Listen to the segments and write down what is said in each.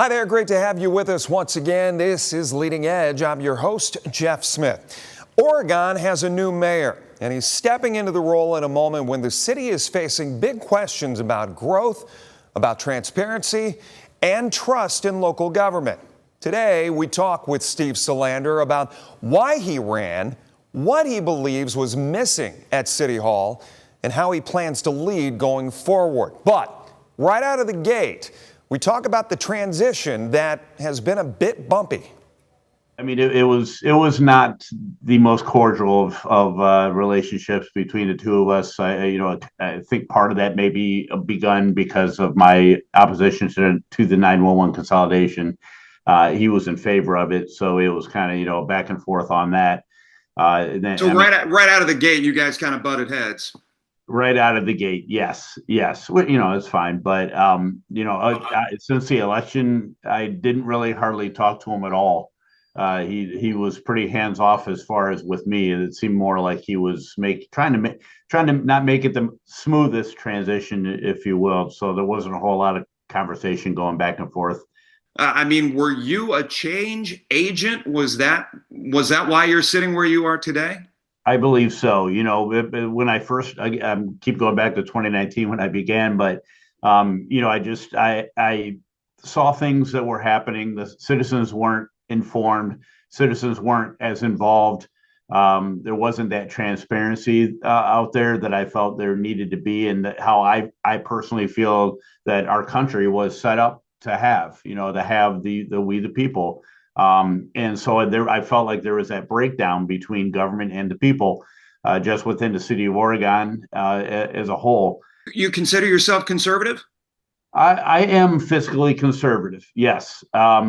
Hi there, great to have you with us once again. This is Leading Edge. I'm your host, Jeff Smith. Oregon has a new mayor, and he's stepping into the role in a moment when the city is facing big questions about growth, about transparency, and trust in local government. Today, we talk with Steve Salander about why he ran, what he believes was missing at City Hall, and how he plans to lead going forward. But right out of the gate, we talk about the transition that has been a bit bumpy. I mean, it was not the most cordial of relationships between the two of us. I think part of that may be begun because of my opposition to the 911 consolidation. He was in favor of it, so it was kind of back and forth on that. Right out of the gate, you guys kind of butted heads. Right out of the gate, yes. It's fine. But since the election, I didn't really hardly talk to him at all. He was pretty hands off as far as with me. It seemed more like he was trying to not make it the smoothest transition, if you will. So there wasn't a whole lot of conversation going back and forth. Were you a change agent? Was that why you're sitting where you are today? I believe so. When I first, I keep going back to 2019 when I began, but I saw things that were happening. The citizens weren't informed. Citizens weren't as involved. There wasn't that transparency out there that I felt there needed to be, and how I personally feel that our country was set up to have. To have the we the people. And so I felt like there was that breakdown between government and the people, just within the city of Oregon as a whole. You consider yourself conservative? I am fiscally conservative. Yes. I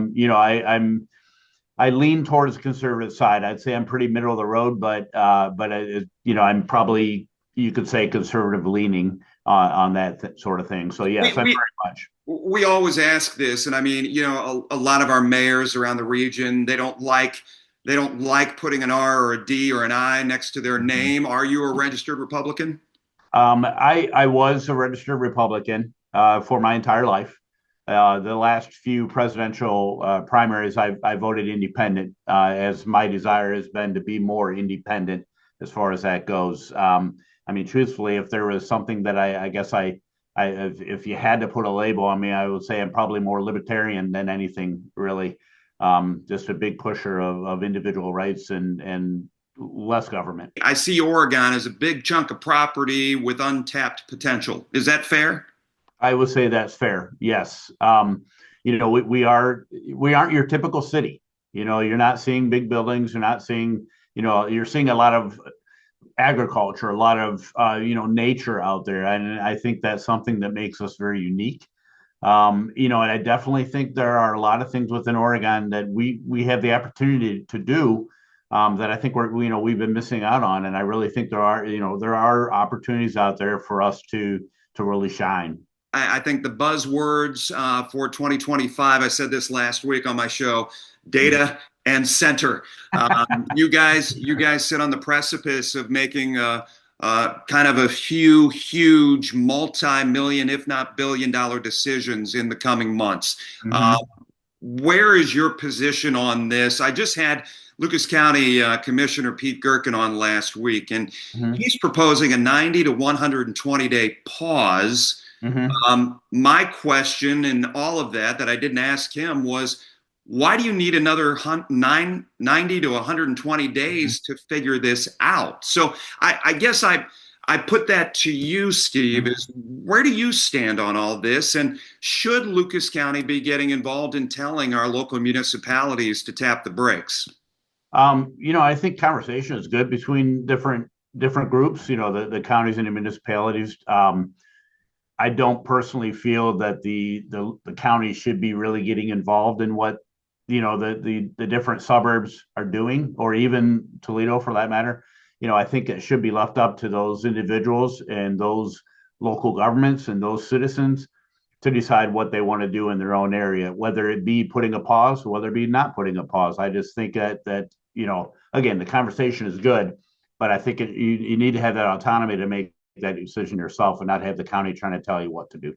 lean towards the conservative side. I'd say I'm pretty middle of the road, but I'm probably, you could say, conservative leaning on that sort of thing. So yes, I'm very much. We always ask this, and a lot of our mayors around the region, they don't like putting an R or a D or an I next to their name. Are you a registered Republican? I was a registered Republican for my entire life. The last few presidential primaries, I voted independent, as my desire has been to be more independent as far as that goes. Truthfully, if there was something that I guess if you had to put a label on me, I would say I'm probably more libertarian than anything, really. Just a big pusher of individual rights and less government. I see Oregon as a big chunk of property with untapped potential. Is that fair? I would say that's fair. Yes. We aren't your typical city. You're not seeing big buildings. You're not seeing, you're seeing a lot of agriculture, a lot of nature out there, and I think that's something that makes us very unique. And I definitely think there are a lot of things within Oregon that we have the opportunity to do that I think we've been missing out on, and I really think there are opportunities out there for us to really shine. I think the buzzwords for 2025, I said this last week on my show, data and center. You guys sit on the precipice of making kind of a few huge multi-million, if not billion-dollar decisions in the coming months. Mm-hmm. Where is your position on this? I just had Lucas County Commissioner Pete Gerken on last week, and he's proposing a 90 to 120 day pause. Mm-hmm. My question in all of that I didn't ask him was, why do you need another 90 to 120 days to figure this out? So I guess I put that to you, Steve, is where do you stand on all this? And should Lucas County be getting involved in telling our local municipalities to tap the brakes? I think conversation is good between different groups, the counties and the municipalities. I don't personally feel that the county should be really getting involved in what the different suburbs are doing, or even Toledo for that matter. I think it should be left up to those individuals and those local governments and those citizens to decide what they want to do in their own area, whether it be putting a pause or whether it be not putting a pause. I just think that again, the conversation is good, but I think you need to have that autonomy to make that decision yourself and not have the county trying to tell you what to do.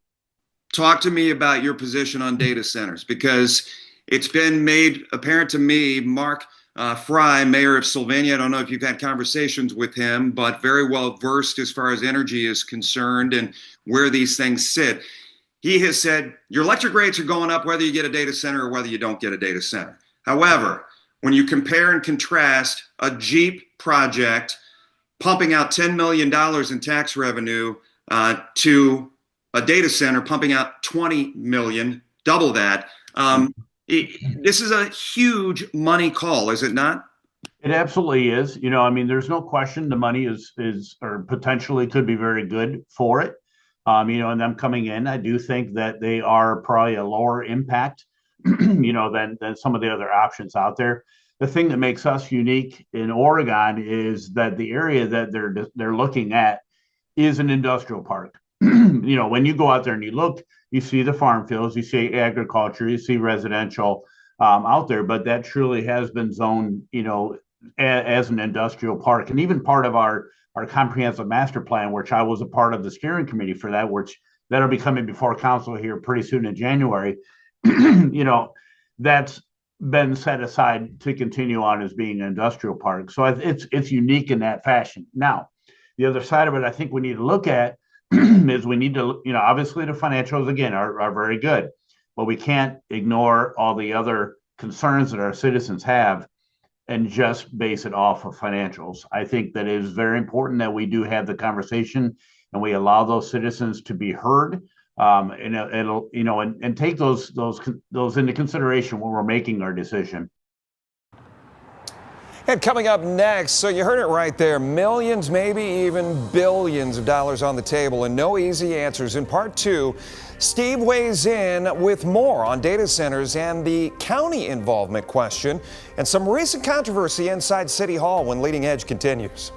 talk to me about your position on data centers, because it's been made apparent to me, Mark Fry, mayor of Sylvania, I don't know if you've had conversations with him, but very well versed as far as energy is concerned and where these things sit. He has said your electric rates are going up whether you get a data center or whether you don't get a data center. However, when you compare and contrast a Jeep project pumping out $10 million in tax revenue to a data center pumping out 20 million, double that. This is a huge money call, is it not? It absolutely is. I mean, there's no question the money is or potentially could be very good for it. And them coming in, I do think that they are probably a lower impact, than some of the other options out there. The thing that makes us unique in Oregon is that the area that they're looking at is an industrial park. When you go out there and you look, you see the farm fields, you see agriculture, you see residential out there, but that truly has been zoned, as an industrial park. And even part of our comprehensive master plan, which I was a part of the steering committee for that, which that'll be coming before council here pretty soon in January, that's been set aside to continue on as being an industrial park. So it's unique in that fashion. Now, the other side of it, I think we need to look at is we need to, obviously the financials, again, are very good, but we can't ignore all the other concerns that our citizens have and just base it off of financials. I think that it is very important that we do have the conversation and we allow those citizens to be heard, and take those into consideration when we're making our decision. And coming up next, so you heard it right there, millions, maybe even billions of dollars on the table and no easy answers. In part two, Steve weighs in with more on data centers and the county involvement question and some recent controversy inside City Hall when Leading Edge continues.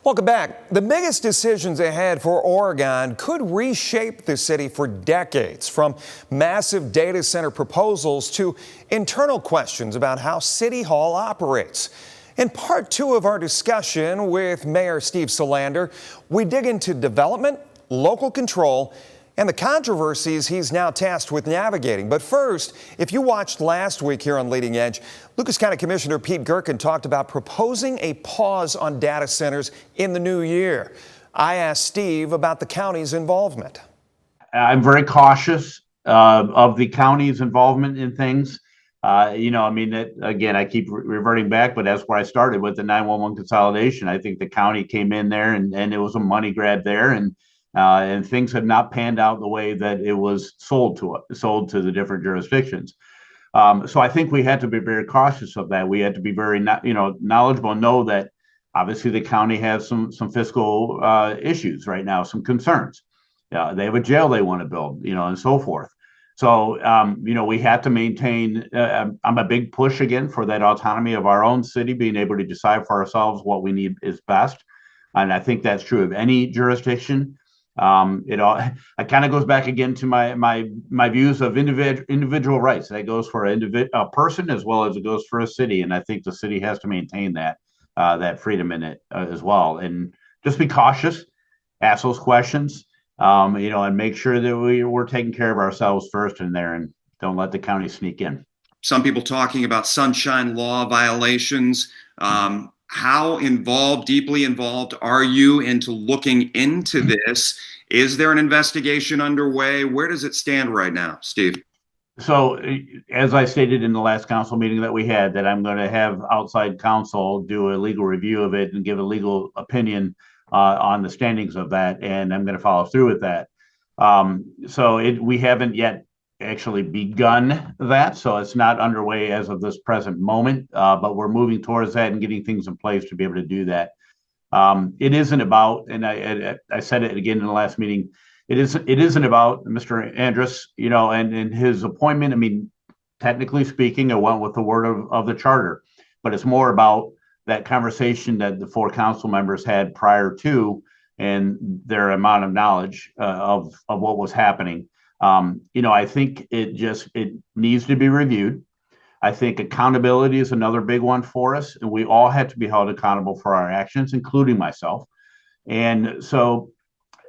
Welcome back. The biggest decisions ahead for Oregon could reshape the city for decades, from massive data center proposals to internal questions about how City Hall operates. In part two of our discussion with Mayor Steve Salander, we dig into development, local control, and the controversies he's now tasked with navigating. But first, if you watched last week here on Leading Edge, Lucas County Commissioner Pete Gerken talked about proposing a pause on data centers in the new year. I asked Steve about the county's involvement. I'm very cautious of the county's involvement in things. Again, I keep reverting back, but that's where I started with the 911 consolidation. I think the county came in there and it was a money grab there, and things had not panned out the way that it was sold to the different jurisdictions. So I think we had to be very cautious of that. We had to be very, knowledgeable, know that obviously the county has some fiscal issues right now, some concerns. They have a jail they want to build, and so forth. So, we had to maintain, I'm a big push again for that autonomy of our own city, being able to decide for ourselves what we need is best. And I think that's true of any jurisdiction. It kind of goes back again to my views of individual rights. That goes for a person as well as it goes for a city, and I think the city has to maintain that freedom in it as well. And just be cautious, ask those questions, and make sure that we're taking care of ourselves first in there, and don't let the county sneak in. Some people talking about sunshine law violations. How deeply involved are you into looking into this? Is there an investigation underway? Where does it stand right now, Steve? So, as I stated in the last council meeting that we had, that I'm going to have outside counsel do a legal review of it and give a legal opinion on the standings of that, and I'm going to follow through with that. We haven't yet actually begun that, so it's not underway as of this present moment, but we're moving towards that and getting things in place to be able to do that. It isn't about, and I said it again in the last meeting, it isn't about Mr. Andrus, and his appointment. I mean, technically speaking, I went with the word of the charter, but it's more about that conversation that the four council members had prior to, and their amount of knowledge of what was happening. I think it needs to be reviewed. I think accountability is another big one for us, and we all had to be held accountable for our actions, including myself. And so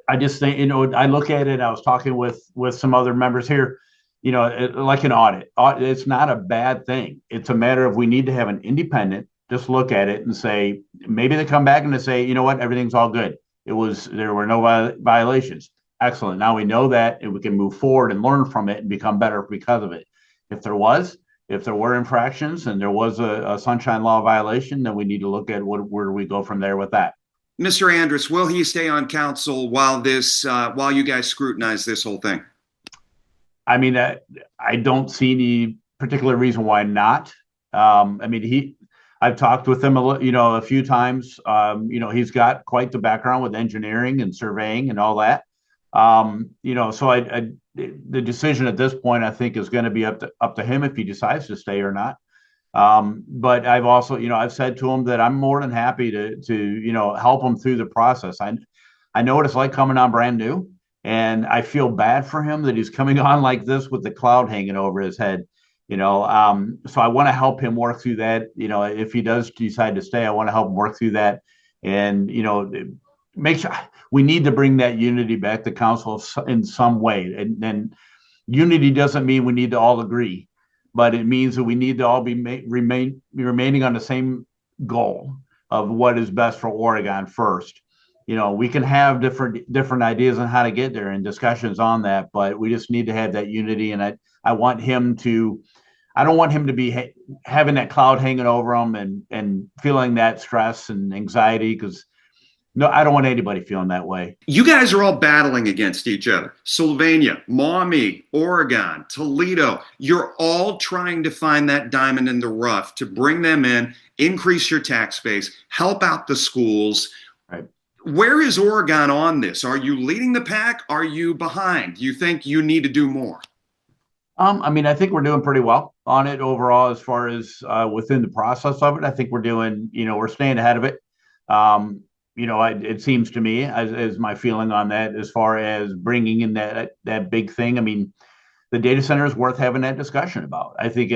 I just think, I look at it, I was talking with some other members here, like an audit. It's not a bad thing. It's a matter of we need to have an independent, just look at it and say, maybe they come back and they say, you know what, everything's all good. There were no violations. Excellent. Now we know that and we can move forward and learn from it and become better because of it. If there were infractions and there was a sunshine law violation, then we need to look at where we go from there with that. Mr. Andrus, will he stay on council while you guys scrutinize this whole thing? I mean, I don't see any particular reason why not. I've talked with him a few times. He's got quite the background with engineering and surveying and all that. So the decision at this point, I think, is going to be up to him if he decides to stay or not. But I've also, I've said to him that I'm more than happy to help him through the process. I know what it's like coming on brand new, and I feel bad for him that he's coming on like this with the cloud hanging over his head. So I want to help him work through that. If he does decide to stay, I want to help him work through that, and make sure we need to bring that unity back to council in some way. And unity doesn't mean we need to all agree, but it means that we need to all be remaining on the same goal of what is best for Oregon first. We can have different ideas on how to get there and discussions on that, but we just need to have that unity. And I don't want him to be having that cloud hanging over him and feeling that stress and anxiety, because no, I don't want anybody feeling that way. You guys are all battling against each other. Sylvania, Maumee, Oregon, Toledo. You're all trying to find that diamond in the rough to bring them in, increase your tax base, help out the schools. Right. Where is Oregon on this? Are you leading the pack? Are you behind? Do you think you need to do more? I think we're doing pretty well on it overall as far as within the process of it. I think we're doing, we're staying ahead of it. It seems to me as my feeling on that, as far as bringing in that big thing. I mean, the data center is worth having that discussion about. I think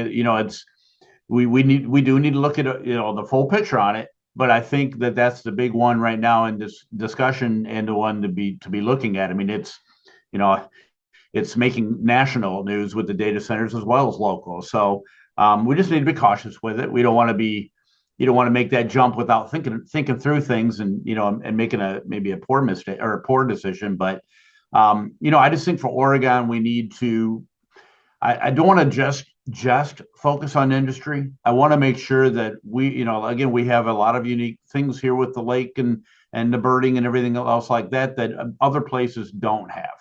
we do need to look at the full picture on it. But I think that's the big one right now in this discussion, and the one to be looking at. I mean, it's making national news with the data centers as well as local. So we just need to be cautious with it. We don't want to make that jump without thinking through things and making maybe a poor mistake or a poor decision. But I just think for Oregon, we need to. I don't want to just focus on industry. I want to make sure that we have a lot of unique things here with the lake and the birding and everything else like that other places don't have.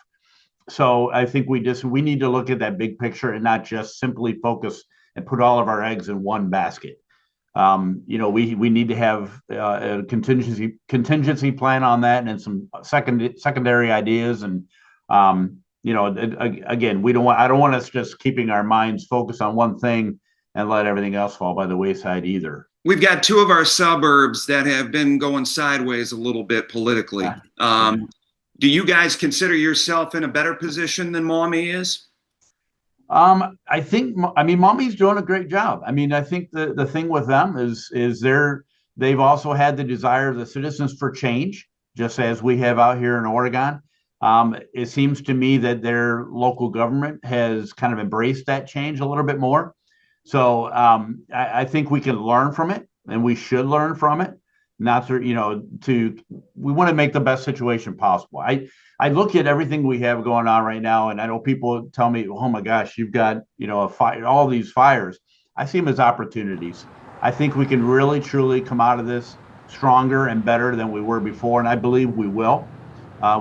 So I think we need to look at that big picture and not just simply focus and put all of our eggs in one basket. We need to have a contingency plan on that and some secondary ideas. And again, I don't want us just keeping our minds focused on one thing and let everything else fall by the wayside either. We've got two of our suburbs that have been going sideways a little bit politically. Do you guys consider yourself in a better position than Maumee is? I think, Maumee's doing a great job. I mean, I think the thing with them is they've also had the desire of the citizens for change, just as we have out here in Oregon. It seems to me that their local government has kind of embraced that change a little bit more. So I think we can learn from it, and we should learn from it. Not to, we want to make the best situation possible. I look at everything we have going on right now, and I know people tell me, oh my gosh, you've got, a fire, all these fires. I see them as opportunities. I think we can really, truly come out of this stronger and better than we were before. And I believe we will.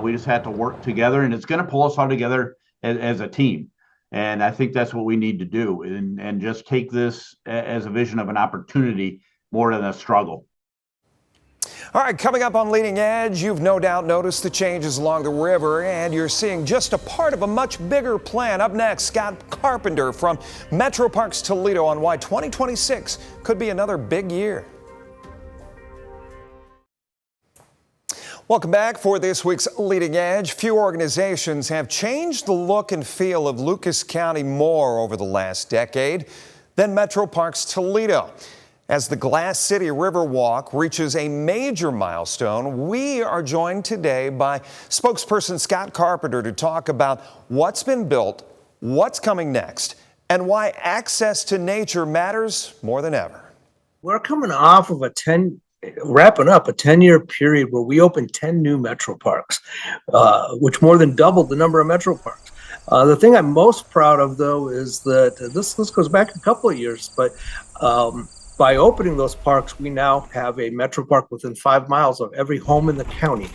We just have to work together, and it's going to pull us all together as a team. And I think that's what we need to do, and just take this as a vision of an opportunity more than a struggle. All right, coming up on Leading Edge, you've no doubt noticed the changes along the river, and you're seeing just a part of a much bigger plan. Up next, Scott Carpenter from Metro Parks Toledo on why 2026 could be another big year. Welcome back for this week's Leading Edge. Few organizations have changed the look and feel of Lucas County more over the last decade than Metro Parks Toledo. As the Glass City Riverwalk reaches a major milestone, we are joined today by spokesperson Scott Carpenter to talk about what's been built, what's coming next, and why access to nature matters more than ever. We're coming off of wrapping up a 10-year period where we opened 10 new metro parks, which more than doubled the number of metro parks. The thing I'm most proud of, though, is that this goes back a couple of years, but by opening those parks, we now have a metro park within 5 miles of every home in the county.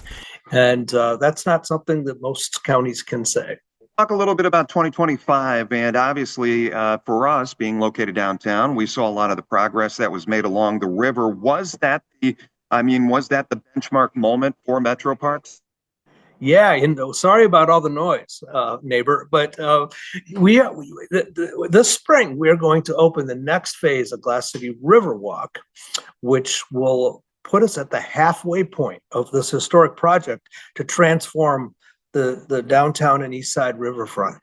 And that's not something that most counties can say. Talk a little bit about 2025, and obviously for us being located downtown, we saw a lot of the progress that was made along the river. Was that the benchmark moment for metro parks? Yeah, sorry about all the noise, neighbor, but this spring we're going to open the next phase of Glass City Riverwalk, which will put us at the halfway point of this historic project to transform the downtown and east side riverfront.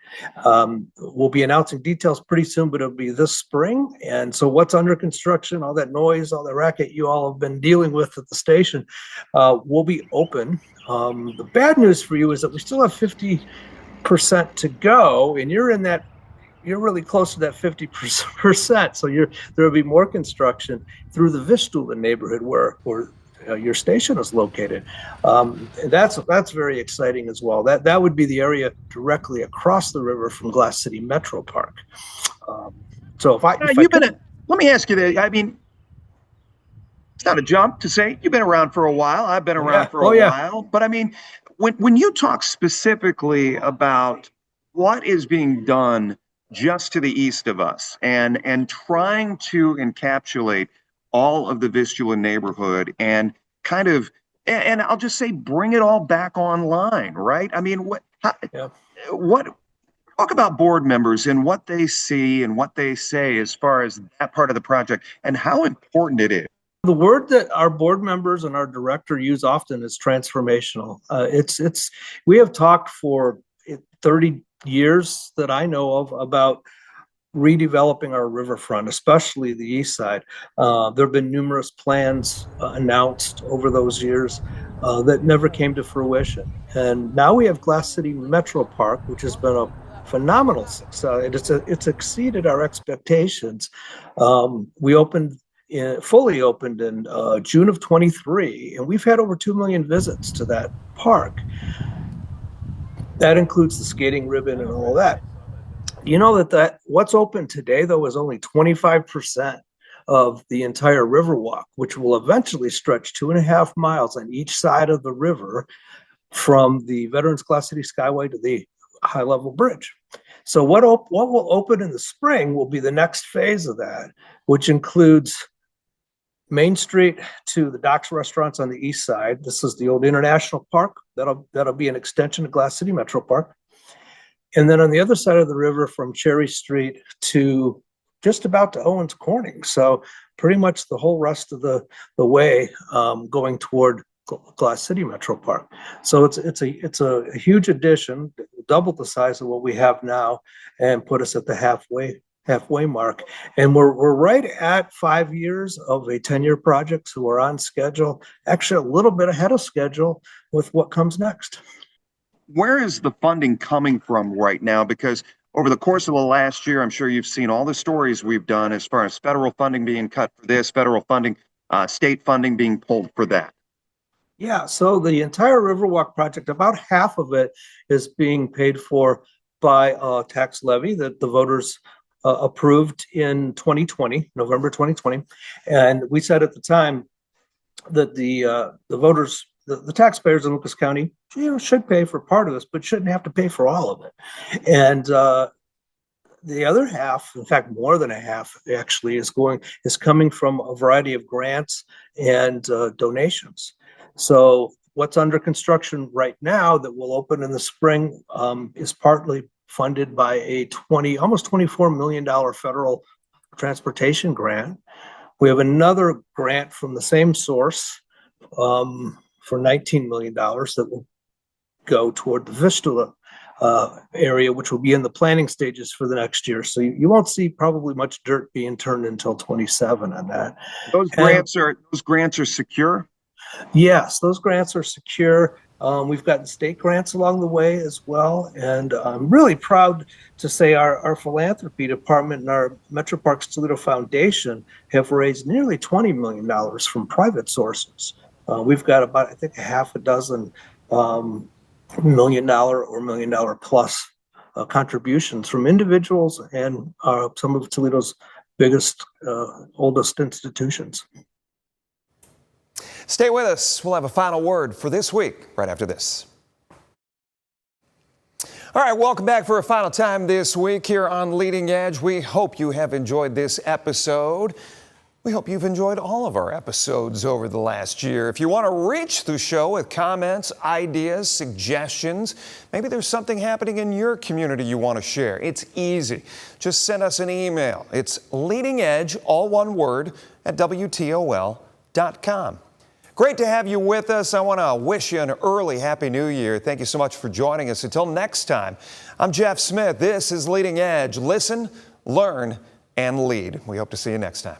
We'll be announcing details pretty soon, but it'll be this spring. And so what's under construction, all that noise, all the racket you all have been dealing with at the station, will be open. The bad news for you is that we still have 50% to go, and you're really close to that 50%. So there will be more construction through the Vistula neighborhood where your station is located. And that's very exciting as well. That would be the area directly across the river from Glass City Metro Park. Let me ask you that. I mean, it's not a jump to say you've been around for a while. I've been around for a while. But I mean, when you talk specifically about what is being done just to the east of us and trying to encapsulate all of the Vistula neighborhood and and I'll just say bring it all back online, right? I mean, talk about board members and what they see and what they say as far as that part of the project and how important it is. The word that our board members and our director use often is transformational. We have talked for 30 years that I know of about redeveloping our riverfront, especially the east side. There have been numerous plans announced over those years that never came to fruition. And now we have Glass City Metro Park, which has been a phenomenal success. It's exceeded our expectations. We fully opened in June of 23, and we've had over 2 million visits to that park. That includes the skating ribbon and all that. You know that what's open today, though, is only 25% of the entire Riverwalk, which will eventually stretch 2.5 miles on each side of the river from the Veterans Glass City Skyway to the high-level bridge. So what will open in the spring will be the next phase of that, which includes Main Street to the Docks restaurants on the east side. This is the old International Park. That'll be an extension of Glass City Metro Park. And then on the other side of the river from Cherry Street to just about to Owens Corning. So pretty much the whole rest of the way going toward Glass City Metro Park. So it's a huge addition, double the size of what we have now, and put us at the halfway mark. And we're right at 5 years of a 10-year project. So we're on schedule, actually a little bit ahead of schedule with what comes next. Where is the funding coming from right now? Because over the course of the last year, I'm sure you've seen all the stories we've done as far as federal funding being cut for this, federal funding, state funding being pulled for that. Yeah, so the entire Riverwalk project, about half of it is being paid for by a tax levy that the voters approved in 2020, November 2020. And we said at the time that the voters, the taxpayers in Lucas County, should pay for part of this, but shouldn't have to pay for all of it. And the other half, in fact, more than a half actually, is coming from a variety of grants and donations. So what's under construction right now that will open in the spring is partly funded by a almost $24 million federal transportation grant. We have another grant from the same source for $19 million that will go toward the Vistula area, which will be in the planning stages for the next year. So you won't see probably much dirt being turned until 27 on that. Those grants are secure? Yes, those grants are secure. We've gotten state grants along the way as well. And I'm really proud to say our philanthropy department and our Metro Parks Toledo Foundation have raised nearly $20 million from private sources. We've got about, I think, a half a dozen $1 million or $1 million plus contributions from individuals and some of Toledo's biggest, oldest institutions. Stay with us. We'll have a final word for this week right after this. All right, welcome back for a final time this week here on Leading Edge. We hope you have enjoyed this episode. We hope you've enjoyed all of our episodes over the last year. If you want to reach the show with comments, ideas, suggestions, maybe there's something happening in your community you want to share, it's easy. Just send us an email. It's leadingedge, all one word, at WTOL.com. Great to have you with us. I want to wish you an early Happy New Year. Thank you so much for joining us. Until next time, I'm Jeff Smith. This is Leading Edge. Listen, learn, and lead. We hope to see you next time.